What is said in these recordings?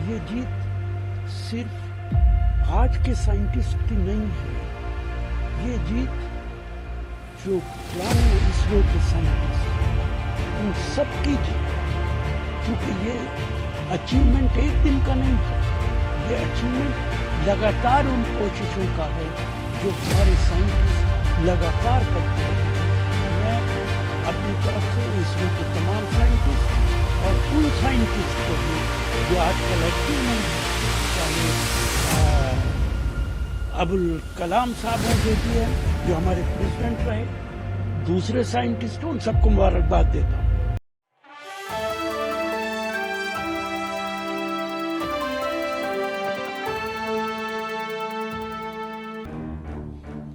ये जीत सिर्फ आज के साइंटिस्ट की नहीं है, ये जीत जो पुराने इसरो के साइंटिस्ट उन सब की जीत, क्योंकि ये अचीवमेंट एक दिन का नहीं है, ये अचीवमेंट लगातार उन कोशिशों का है जो हमारे साइंटिस्ट लगातार करते हैं। मैं अपनी तरफ से इसरो के तमाम साइंटिस्ट और उन साइंटिस्ट को भी जो आजकल एक्टिव नहीं है, चाहे अबुल कलाम साहब हैं JPM जो हमारे प्रेसिडेंट रहे, दूसरे साइंटिस्ट उन सबको मुबारकबाद देता हूँ।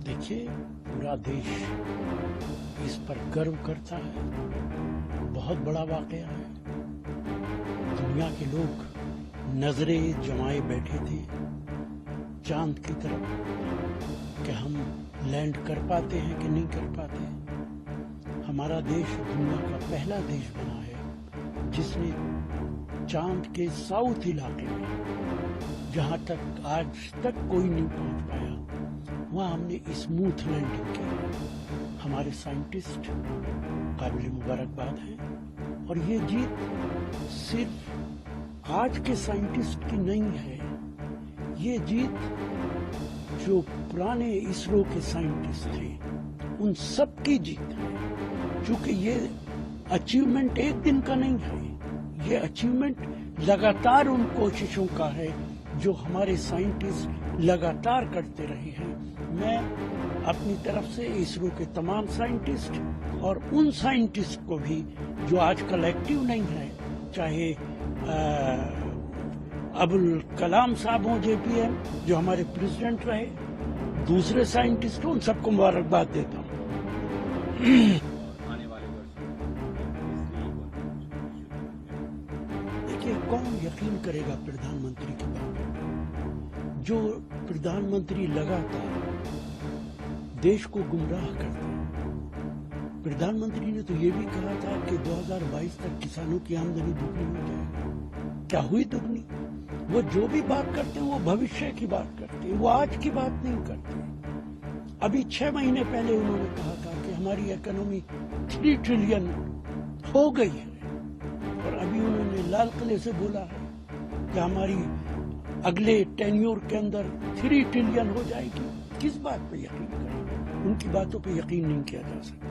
देखिए, पूरा देश इस पर गर्व करता है, बहुत बड़ा वाकया है। दुनिया के लोग नजरें जमाए बैठे थे चांद की तरफ कि हम लैंड कर पाते हैं कि नहीं कर पाते। हमारा देश दुनिया का पहला देश बना है जिसने चांद के साउथ इलाके में, जहां तक आज तक कोई नहीं पहुंच पाया, वहां हमने स्मूथ लैंडिंग की। हमारे साइंटिस्ट काबिल मुबारकबाद हैं और ये जीत सिर्फ आज के साइंटिस्ट की नहीं है, ये जीत जो पुराने इसरो के साइंटिस्ट थे उन सब की जीत है, क्योंकि ये अचीवमेंट एक दिन का नहीं है, ये अचीवमेंट लगातार उन कोशिशों का है जो हमारे साइंटिस्ट लगातार करते रहे हैं। मैं अपनी तरफ से इसरो के तमाम साइंटिस्ट और उन साइंटिस्ट को भी जो आजकल एक्टिव नहीं है, चाहे अबुल कलाम साहब हों JPM जो हमारे प्रेसिडेंट रहे, दूसरे साइंटिस्ट उन सबको मुबारकबाद देता हूँ। देखिए, कौन यकीन करेगा प्रधानमंत्री की बात, जो प्रधानमंत्री लगातार देश को गुमराह करते हैं। प्रधानमंत्री ने तो ये भी कहा था कि 2022 तक किसानों की आमदनी दुगनी हो जाएगी। क्या हुई दुगनी? वो जो भी बात करते हैं वो भविष्य की बात करते हैं, वो आज की बात नहीं करते। अभी 6 महीने पहले उन्होंने कहा था कि हमारी इकोनॉमी 3 ट्रिलियन हो गई है, और अभी उन्होंने लाल किले से बोला है कि हमारी अगले टेन्योर के अंदर 3 ट्रिलियन हो जाएगी। किस बात पे यकीन करें? उनकी बातों पे यकीन नहीं किया जा सकता।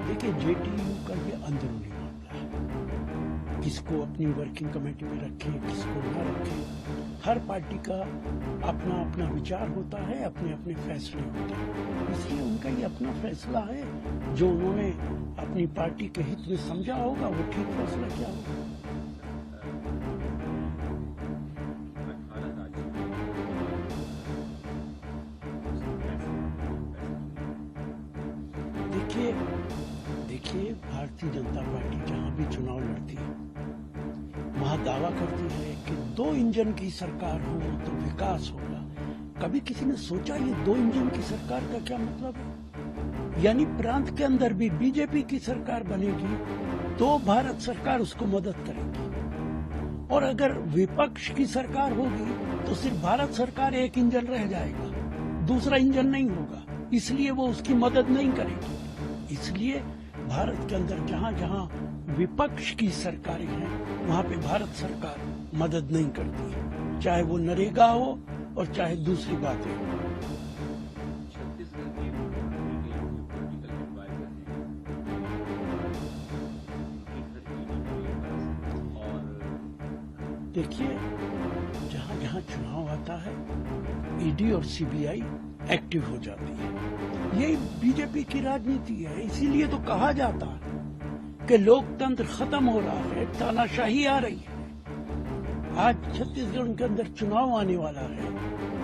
देखिए, JTU का ये अंदरूनी मामला है, किसको अपनी वर्किंग कमेटी में रखें, किसको न रखें। हर पार्टी का अपना अपना विचार होता है, अपने अपने फैसले होते हैं, इसलिए उनका ये अपना फैसला है। जो उन्होंने अपनी पार्टी के हित में समझा होगा वो ठीक फैसला किया होगा। देखिए, भारतीय जनता पार्टी जहां भी चुनाव लड़ती है वहां दावा करती है कि 2 इंजन की सरकार हो तो विकास होगा। कभी किसी ने सोचा ये 2 इंजन की सरकार का क्या मतलब है? यानी प्रांत के अंदर भी BJP की सरकार बनेगी तो भारत सरकार उसको मदद करेगी, और अगर विपक्ष की सरकार होगी तो सिर्फ भारत सरकार एक इंजन रह जाएगा, दूसरा इंजन नहीं होगा, इसलिए वो उसकी मदद नहीं करेगी। इसलिए भारत के अंदर जहां जहां विपक्ष की सरकारें हैं वहां पे भारत सरकार मदद नहीं करती है, चाहे वो नरेगा हो और चाहे दूसरी बातें हो। देखिए, जहां जहां चुनाव आता है ED और CBI एक्टिव हो जाती है। यही BJP की राजनीति है, इसीलिए तो कहा जाता है कि लोकतंत्र खत्म हो रहा है, तानाशाही आ रही है। आज छत्तीसगढ़ के अंदर चुनाव आने वाला है,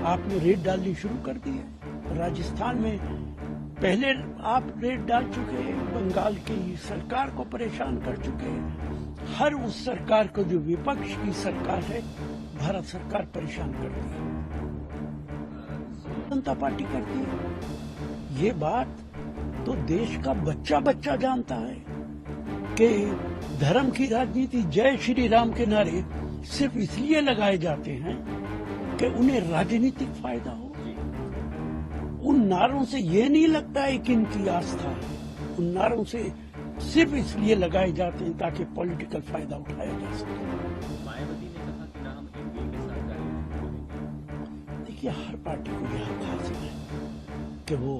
आपने रेड डालनी शुरू कर दी है। राजस्थान में पहले आप रेड डाल चुके हैं, बंगाल की सरकार को परेशान कर चुके हैं। हर उस सरकार को जो विपक्ष की सरकार है भारत सरकार परेशान करती है, जनता पार्टी करती है। ये बात तो देश का बच्चा बच्चा जानता है कि धर्म की राजनीति जय श्री राम के नारे सिर्फ इसलिए लगाए जाते हैं कि उन्हें राजनीतिक फायदा हो। उन नारों से ये नहीं लगता है कि इनकी आस्था है, उन नारों से सिर्फ इसलिए लगाए जाते हैं ताकि पॉलिटिकल फायदा उठाया जा सके। मायावती ने कहा कि ना हम एनडीए के साथ जाएंगे। देखिए, हर पार्टी को यह हक हासिल है कि वो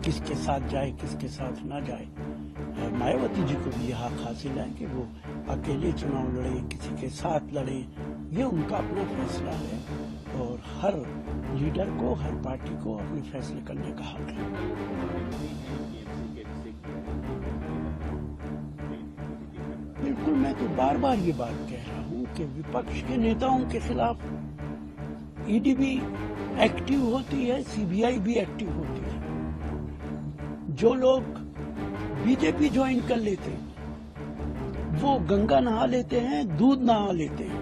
किसके साथ जाए किसके साथ ना जाए। मायावती जी को भी यह हक हासिल है कि वो अकेले चुनाव लड़े किसी के साथ लड़े, ये उनका अपना फैसला है और हर लीडर को हर पार्टी को अपने फैसले करने का हक है। बिल्कुल, मैं तो बार बार ये बात कह रहा हूं कि विपक्ष के नेताओं के खिलाफ ईडी भी एक्टिव होती है, सीबीआई भी एक्टिव होती है। जो लोग बीजेपी ज्वाइन कर लेते हैं वो गंगा नहा लेते हैं, दूध नहा लेते हैं।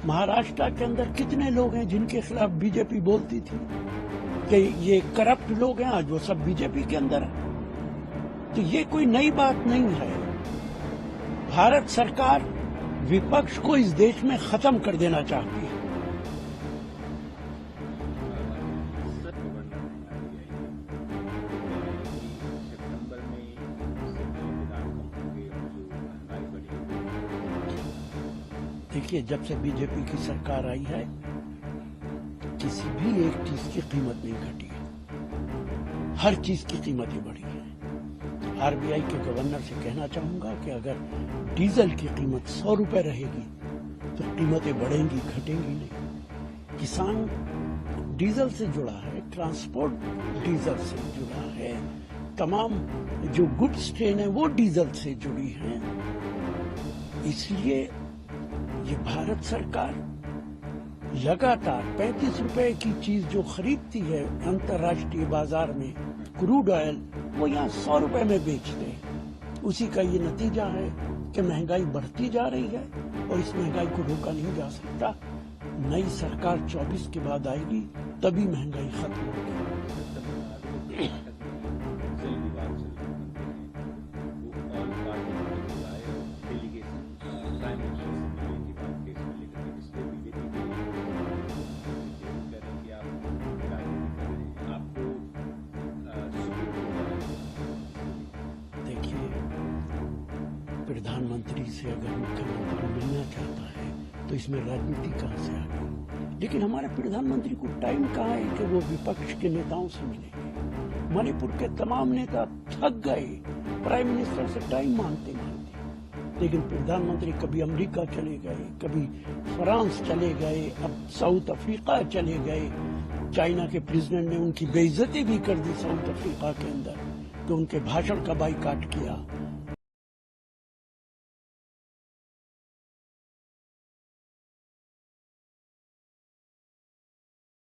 महाराष्ट्र के अंदर कितने लोग हैं जिनके खिलाफ बीजेपी बोलती थी कि ये करप्ट लोग हैं, आज वो सब बीजेपी के अंदर है। तो ये कोई नई बात नहीं है। भारत सरकार विपक्ष को इस देश में खत्म कर देना चाहती है। देखिए, जब से बीजेपी की सरकार आई है किसी भी एक चीज की कीमत नहीं घटी है, हर चीज की कीमतें बढ़ी है। आरबीआई के गवर्नर से कहना चाहूंगा कि अगर डीजल की कीमत 100 रुपए रहेगी तो कीमतें बढ़ेंगी, घटेंगी नहीं। किसान डीजल से जुड़ा है, ट्रांसपोर्ट डीजल से जुड़ा है, तमाम जो गुड्स ट्रेन है वो डीजल से जुड़ी हैं। इसलिए ये भारत सरकार लगातार 35 रुपए की चीज जो खरीदती है अंतर्राष्ट्रीय बाजार में, क्रूड ऑयल, वो यहाँ 100 रुपए में बेचते हैं। उसी का ये नतीजा है कि महंगाई बढ़ती जा रही है और इस महंगाई को रोका नहीं जा सकता। नई सरकार 24 के बाद आएगी तभी महंगाई खत्म होगी। प्रधानमंत्री से अगर मुख्यमंत्री मिलना चाहता है तो इसमें राजनीति कहां से आ गई? लेकिन हमारे प्रधानमंत्री को टाइम कहाँ है कि वो विपक्ष के नेताओं से मिलेंगे। मणिपुर के तमाम नेता थक गए प्राइम मिनिस्टर से टाइम मांगते मांगते, लेकिन प्रधानमंत्री कभी अमेरिका चले गए, कभी फ्रांस चले गए, अब साउथ अफ्रीका चले गए। चाइना के प्रेसिडेंट ने उनकी बेइज्जती भी कर दी साउथ अफ्रीका के अंदर, तो उनके भाषण का बाइकाट किया।